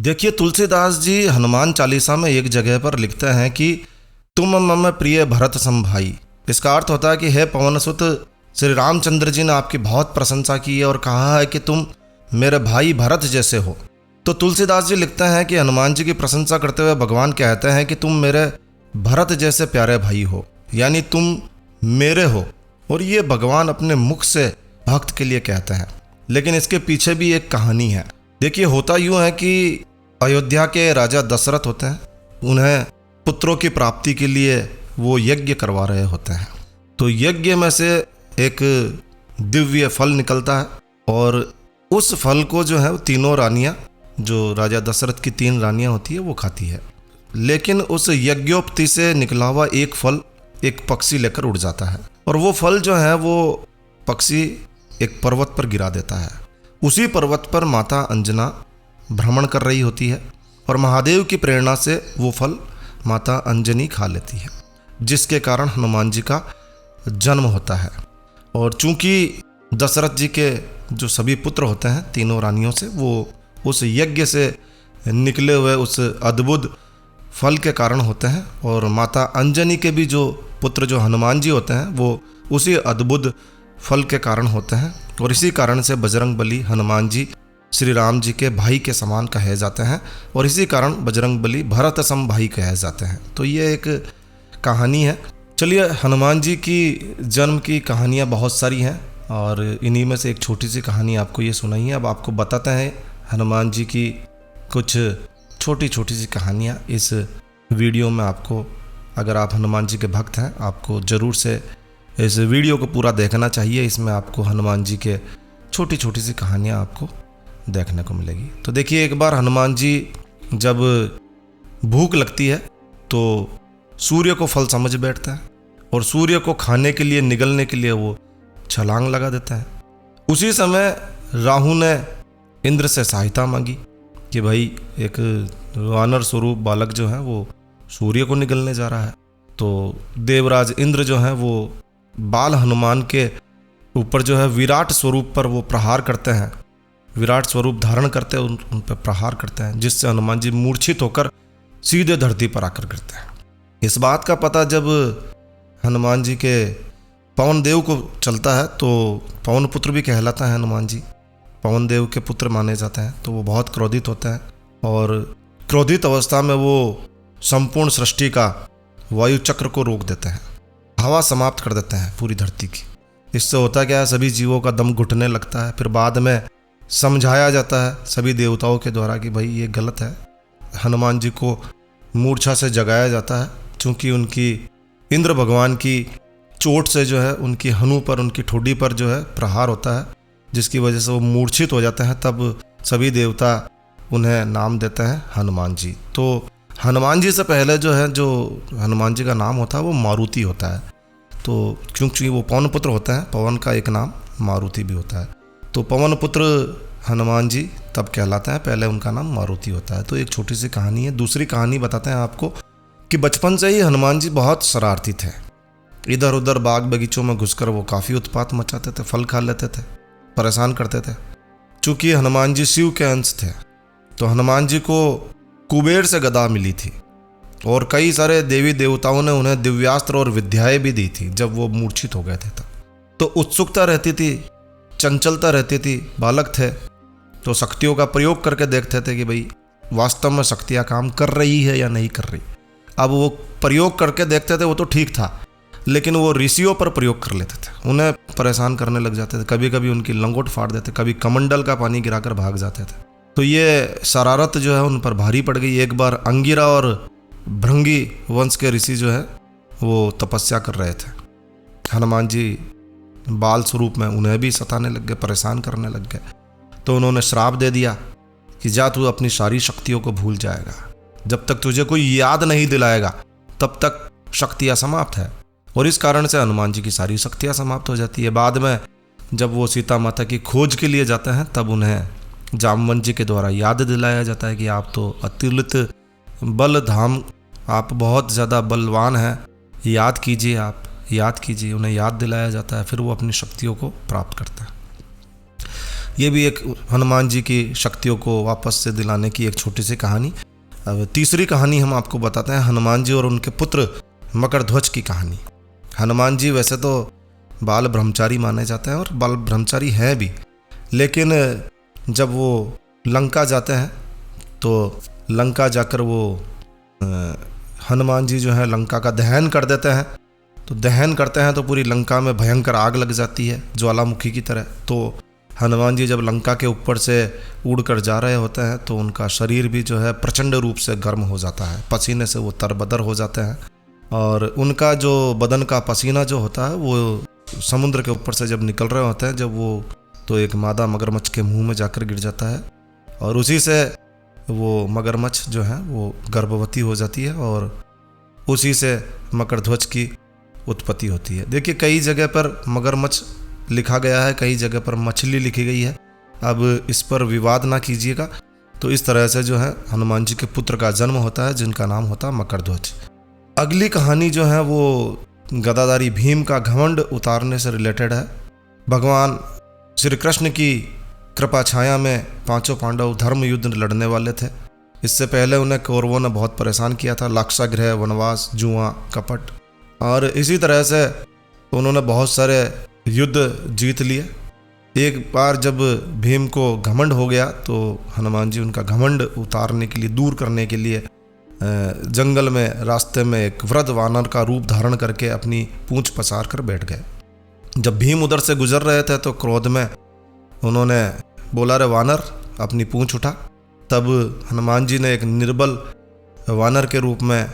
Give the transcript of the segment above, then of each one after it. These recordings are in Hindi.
देखिए, तुलसीदास जी हनुमान चालीसा में एक जगह पर लिखते हैं कि तुम मम प्रिय भरत सम भाई। इसका अर्थ होता है कि हे पवन सुत, श्री रामचंद्र जी ने आपकी बहुत प्रशंसा की है और कहा है कि तुम मेरे भाई भरत जैसे हो। तो तुलसीदास जी लिखते हैं कि हनुमान जी की प्रशंसा करते हुए भगवान कहते हैं कि तुम मेरे भरत जैसे प्यारे भाई हो, यानी तुम मेरे हो। और ये भगवान अपने मुख से भक्त के लिए कहते हैं, लेकिन इसके पीछे भी एक कहानी है। देखिए, होता यूँ है कि अयोध्या के राजा दशरथ होते हैं, उन्हें पुत्रों की प्राप्ति के लिए वो यज्ञ करवा रहे होते हैं। तो यज्ञ में से एक दिव्य फल निकलता है और उस फल को जो है वो तीनों रानियां, जो राजा दशरथ की 3 रानियां होती है, वो खाती है। लेकिन उस यज्ञोपति से निकला हुआ एक फल एक पक्षी लेकर उड़ जाता है और वो फल जो है वो पक्षी एक पर्वत पर गिरा देता है। उसी पर्वत पर माता अंजना भ्रमण कर रही होती है और महादेव की प्रेरणा से वो फल माता अंजनी खा लेती है, जिसके कारण हनुमान जी का जन्म होता है। और चूंकि दशरथ जी के जो सभी पुत्र होते हैं तीनों रानियों से, वो उस यज्ञ से निकले हुए उस अद्भुत फल के कारण होते हैं और माता अंजनी के भी जो पुत्र जो हनुमान जी होते हैं वो उसी अद्भुत फल के कारण होते हैं। और इसी कारण से बजरंग बली हनुमान जी श्री राम जी के भाई के समान कहे जाते हैं और इसी कारण बजरंग बली भरत सम भाई कहे जाते हैं। तो ये एक कहानी है। चलिए, हनुमान जी की जन्म की कहानियाँ बहुत सारी हैं और इन्हीं में से एक छोटी सी कहानी आपको ये सुनाई है। अब आपको बताते हैं हनुमान जी की कुछ छोटी छोटी सी कहानियाँ इस वीडियो में। आपको, अगर आप हनुमान जी के भक्त हैं, आपको ज़रूर से इस वीडियो को पूरा देखना चाहिए। इसमें आपको हनुमान जी के छोटी छोटी सी कहानियाँ आपको देखने को मिलेगी। तो देखिए, एक बार हनुमान जी जब भूख लगती है तो सूर्य को फल समझ बैठते हैं और सूर्य को खाने के लिए, निगलने के लिए वो छलांग लगा देता है। उसी समय राहु ने इंद्र से सहायता मांगी कि भाई एक वानर स्वरूप बालक जो है वो सूर्य को निगलने जा रहा है। तो देवराज इंद्र जो है वो बाल हनुमान के ऊपर जो है विराट स्वरूप पर वो प्रहार करते हैं, विराट स्वरूप धारण करते हैं, उन पर प्रहार करते हैं, जिससे हनुमान जी मूर्छित होकर सीधे धरती पर आकर गिरते हैं। इस बात का पता जब हनुमान जी के पवन देव को चलता है, तो पवन पुत्र भी कहलाता है हनुमान जी, पवन देव के पुत्र माने जाते हैं। तो वो बहुत क्रोधित होते हैं और क्रोधित अवस्था में वो संपूर्ण सृष्टि का वायु चक्र को रोक देते हैं, हवा समाप्त कर देते हैं पूरी धरती की। इससे होता क्या है, सभी जीवों का दम घुटने लगता है। फिर बाद में समझाया जाता है सभी देवताओं के द्वारा कि भाई ये गलत है। हनुमान जी को मूर्छा से जगाया जाता है, चूँकि उनकी इंद्र भगवान की चोट से जो है उनकी हनु पर, उनकी ठोडी पर जो है प्रहार होता है, जिसकी वजह से वो मूर्छित हो जाते हैं। तब सभी देवता उन्हें नाम देते हैं हनुमान जी। तो हनुमान जी से पहले जो है, जो हनुमान जी का नाम होता है वो मारुति होता है। तो क्योंकि वो पवन पुत्र होता है, पवन का एक नाम मारुति भी होता है। तो पवन पुत्र हनुमान जी तब कहलाता है, पहले उनका नाम मारुति होता है। तो एक छोटी सी कहानी है। दूसरी कहानी बताते हैं आपको कि बचपन से ही हनुमान जी बहुत शरारती थे। इधर उधर बाग बगीचों में घुसकर वो काफ़ी उत्पात मचाते थे, फल खा लेते थे, परेशान करते थे। चूँकि हनुमान जी शिव के अंश थे, तो हनुमान जी को कुबेर से गदा मिली थी और कई सारे देवी देवताओं ने उन्हें दिव्यास्त्र और विद्याएं भी दी थी जब वो मूर्छित हो गए थे तब। तो उत्सुकता रहती थी, चंचलता रहती थी, बालक थे, तो शक्तियों का प्रयोग करके देखते थे कि भाई वास्तव में शक्तियाँ काम कर रही है या नहीं कर रही। अब वो प्रयोग करके देखते थे, वो तो ठीक था, लेकिन वो ऋषियों पर प्रयोग कर लेते थे, उन्हें परेशान करने लग जाते थे। कभी कभी उनकी लंगोट फाड़ देते, कभी कमंडल का पानी गिराकर भाग जाते थे। तो ये शरारत जो है उन पर भारी पड़ गई। एक बार अंगिरा और भृंगी वंश के ऋषि जो है वो तपस्या कर रहे थे। हनुमान जी बाल स्वरूप में उन्हें भी सताने लग गए, परेशान करने लग गए। तो उन्होंने श्राप दे दिया कि जा तू अपनी सारी शक्तियों को भूल जाएगा, जब तक तुझे कोई याद नहीं दिलाएगा तब तक शक्तियाँ समाप्त है। और इस कारण से हनुमान जी की सारी शक्तियाँ समाप्त हो जाती है। बाद में जब वो सीता माता की खोज के लिए जाते हैं, तब उन्हें जामवंत जी के द्वारा याद दिलाया जाता है कि आप तो अतुलित बल धाम, आप बहुत ज़्यादा बलवान हैं, याद कीजिए, आप याद कीजिए। उन्हें याद दिलाया जाता है, फिर वो अपनी शक्तियों को प्राप्त करता है। ये भी एक हनुमान जी की शक्तियों को वापस से दिलाने की एक छोटी सी कहानी। अब तीसरी कहानी हम आपको बताते हैं हनुमान जी और उनके पुत्र मकरध्वज की कहानी। हनुमान जी वैसे तो बाल ब्रह्मचारी माने जाते हैं और बाल ब्रह्मचारी हैं भी, लेकिन जब वो लंका जाते हैं तो लंका जाकर वो हनुमान जी जो है लंका का दहन कर देते हैं। तो दहन करते हैं तो पूरी लंका में भयंकर आग लग जाती है ज्वालामुखी की तरह। तो हनुमान जी जब लंका के ऊपर से उड़कर जा रहे होते हैं तो उनका शरीर भी जो है प्रचंड रूप से गर्म हो जाता है, पसीने से वो तरबदर हो जाते हैं। और उनका जो बदन का पसीना जो होता है वो समुद्र के ऊपर से जब निकल रहे होते हैं, जब वो तो एक मादा मगरमच्छ के मुंह में जाकर गिर जाता है और उसी से वो मगरमच्छ जो है वो गर्भवती हो जाती है और उसी से मकरध्वज की उत्पत्ति होती है। देखिए कई जगह पर मगरमच्छ लिखा गया है, कई जगह पर मछली लिखी गई है। अब इस पर विवाद ना कीजिएगा। तो इस तरह से जो है हनुमान जी के पुत्र का जन्म होता है जिनका नाम होता है मकरध्वज। अगली कहानी जो है वो गदाधारी भीम का घमंड उतारने से रिलेटेड है। भगवान श्री कृष्ण की कृपा छाया में पांचों पांडव धर्म युद्ध लड़ने वाले थे। इससे पहले उन्हें कौरवों ने बहुत परेशान किया था, लाक्षागृह, वनवास, जुआ, कपट, और इसी तरह से उन्होंने बहुत सारे युद्ध जीत लिए। एक बार जब भीम को घमंड हो गया तो हनुमान जी उनका घमंड उतारने के लिए, दूर करने के लिए जंगल में रास्ते में एक वृद्ध वानर का रूप धारण करके अपनी पूंछ पसार कर बैठ गए। जब भीम उधर से गुजर रहे थे तो क्रोध में उन्होंने बोला, रे वानर अपनी पूंछ उठा। तब हनुमान जी ने एक निर्बल वानर के रूप में,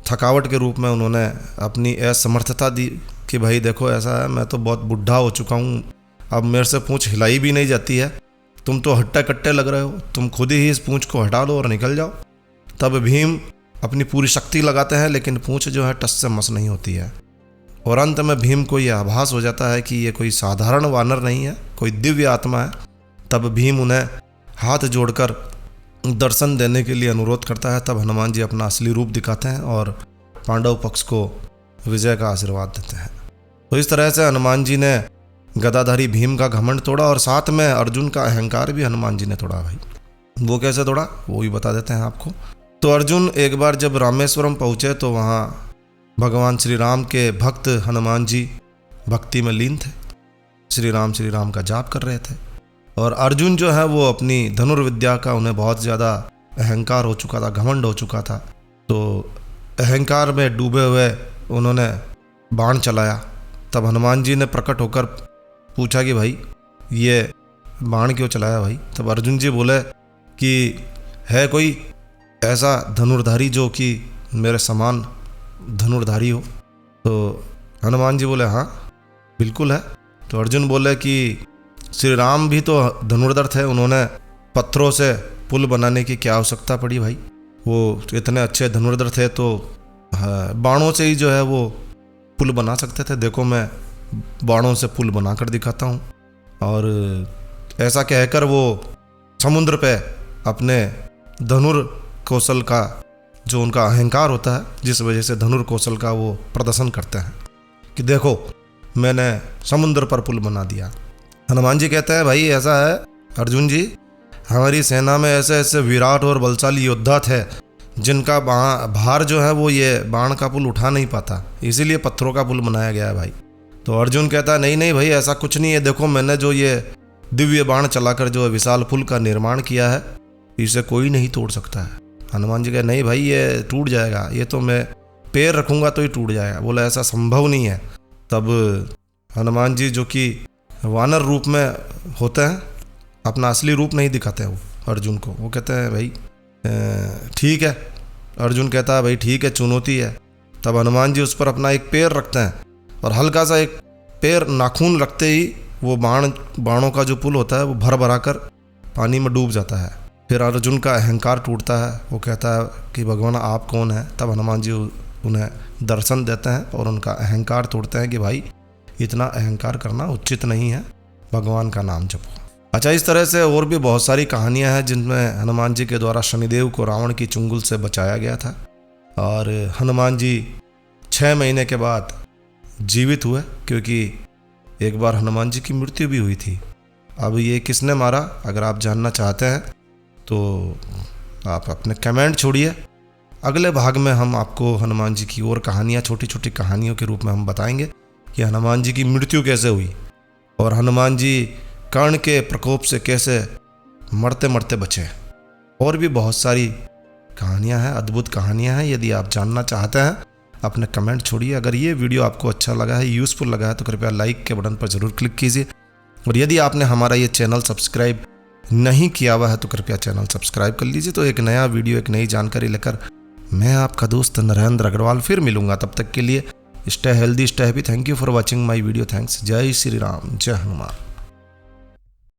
थकावट के रूप में उन्होंने अपनी असमर्थता दी कि भाई देखो ऐसा है, मैं तो बहुत बुढ़ा हो चुका हूँ, अब मेरे से पूंछ हिलाई भी नहीं जाती है, तुम तो हट्टे कट्टे लग रहे हो, तुम खुद ही इस पूंछ को हटा लो और निकल जाओ। तब भीम अपनी पूरी शक्ति लगाते हैं लेकिन पूंछ जो है टस से मस नहीं होती है और अंत में भीम को यह आभास हो जाता है कि ये कोई साधारण वानर नहीं है, कोई दिव्य आत्मा है। तब भीम उन्हें हाथ जोड़कर दर्शन देने के लिए अनुरोध करता है। तब हनुमान जी अपना असली रूप दिखाते हैं और पांडव पक्ष को विजय का आशीर्वाद देते हैं। तो इस तरह से हनुमान जी ने गदाधारी भीम का घमंड तोड़ा और साथ में अर्जुन का अहंकार भी हनुमान जी ने तोड़ा। भाई वो कैसे तोड़ा वो भी बता देते हैं आपको। तो अर्जुन एक बार जब रामेश्वरम पहुँचे तो वहाँ भगवान श्री राम के भक्त हनुमान जी भक्ति में लीन थे, श्री राम का जाप कर रहे थे। और अर्जुन जो है वो अपनी धनुर्विद्या का, उन्हें बहुत ज़्यादा अहंकार हो चुका था, घमंड हो चुका था। तो अहंकार में डूबे हुए उन्होंने बाण चलाया। तब हनुमान जी ने प्रकट होकर पूछा कि भाई ये बाण क्यों चलाया भाई। तब अर्जुन जी बोले कि है कोई ऐसा धनुर्धारी जो कि मेरे समान धनुर्धारी हो। तो हनुमान जी बोले हाँ बिल्कुल है। तो अर्जुन बोले कि श्री राम भी तो धनुर्धर थे, उन्होंने पत्थरों से पुल बनाने की क्या आवश्यकता पड़ी भाई, वो इतने अच्छे धनुर्धर थे तो बाणों से ही जो है वो पुल बना सकते थे। देखो मैं बाणों से पुल बनाकर दिखाता हूँ। और ऐसा कहकर वो समुद्र पे अपने धनुर कौशल का, जो उनका अहंकार होता है, जिस वजह से धनुर कौशल का वो प्रदर्शन करते हैं कि देखो मैंने समुद्र पर पुल बना दिया। हनुमान जी कहते हैं भाई ऐसा है अर्जुन जी, हमारी सेना में ऐसे ऐसे विराट और बलशाली योद्धा थे जिनका भार जो है वो ये बाण का पुल उठा नहीं पाता, इसीलिए पत्थरों का पुल बनाया गया है भाई। तो अर्जुन कहता है नहीं नहीं भाई ऐसा कुछ नहीं है, देखो मैंने जो ये दिव्य बाण चलाकर जो विशाल पुल का निर्माण किया है इसे कोई नहीं तोड़ सकता है। हनुमान जी कहे नहीं भाई ये टूट जाएगा, ये तो मैं पैर रखूँगा तो ही टूट जाएगा। बोला ऐसा संभव नहीं है। तब हनुमान जी जो कि वानर रूप में होते हैं, अपना असली रूप नहीं दिखाते हैं वो अर्जुन को, वो कहते हैं भाई ठीक है। अर्जुन कहता है भाई ठीक है, चुनौती है। तब हनुमान जी उस पर अपना एक पैर रखते हैं और हल्का सा एक पैर नाखून रखते ही वो बाणों का जो पुल होता है वो भर भरा कर पानी में डूब जाता है। फिर अर्जुन का अहंकार टूटता है, वो कहता है कि भगवान आप कौन है। तब हनुमान जी उन्हें दर्शन देते हैं और उनका अहंकार तोड़ते हैं कि भाई इतना अहंकार करना उचित नहीं है, भगवान का नाम जपो। अच्छा, इस तरह से और भी बहुत सारी कहानियां हैं जिनमें हनुमान जी के द्वारा शनिदेव को रावण की चुंगल से बचाया गया था और हनुमान जी 6 महीने के बाद जीवित हुए, क्योंकि एक बार हनुमान जी की मृत्यु भी हुई थी अब ये किसने मारा, अगर आप जानना चाहते हैं तो आप अपने कमेंट छोड़िए। अगले भाग में हम आपको हनुमान जी की और कहानियाँ, छोटी छोटी कहानियों के रूप में हम बताएंगे कि हनुमान जी की मृत्यु कैसे हुई और हनुमान जी कर्ण के प्रकोप से कैसे मरते मरते बचे। और भी बहुत सारी कहानियाँ हैं, अद्भुत कहानियाँ हैं। यदि आप जानना चाहते हैं अपने कमेंट छोड़िए। अगर ये वीडियो आपको अच्छा लगा है, यूज़फुल लगा है, तो कृपया लाइक के बटन पर ज़रूर क्लिक कीजिए। और यदि आपने हमारा ये चैनल सब्सक्राइब नहीं किया हुआ है तो कृपया चैनल सब्सक्राइब कर लीजिए। तो एक नया वीडियो, एक नई जानकारी लेकर मैं आपका दोस्त नरेंद्र अग्रवाल फिर मिलूंगा। तब तक के लिए stay healthy, stay happy. Thank you for watching my video. Thanks. जय श्री राम, जय हनुमान।